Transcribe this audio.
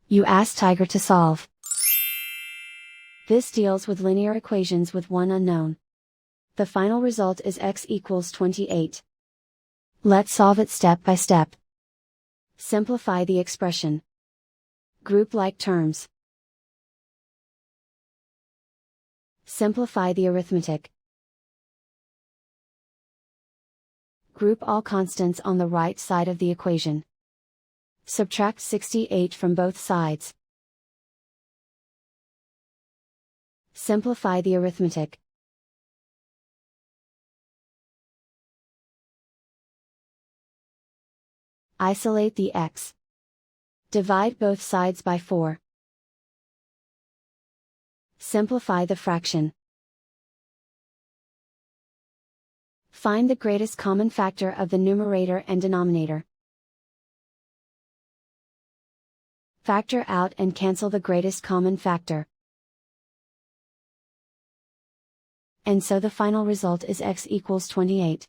You ask Tiger to solve. This deals with linear equations with one unknown. The final result is x equals 28. Let's solve it step by step. Simplify the expression. Group like terms. Simplify the arithmetic. Group all constants on the right side of the equation. Subtract 68 from both sides. Simplify the arithmetic. Isolate the x. Divide both sides by 4. Simplify the fraction. Find the greatest common factor of the numerator and denominator. Factor out and cancel the greatest common factor. And so the final result is x equals 28.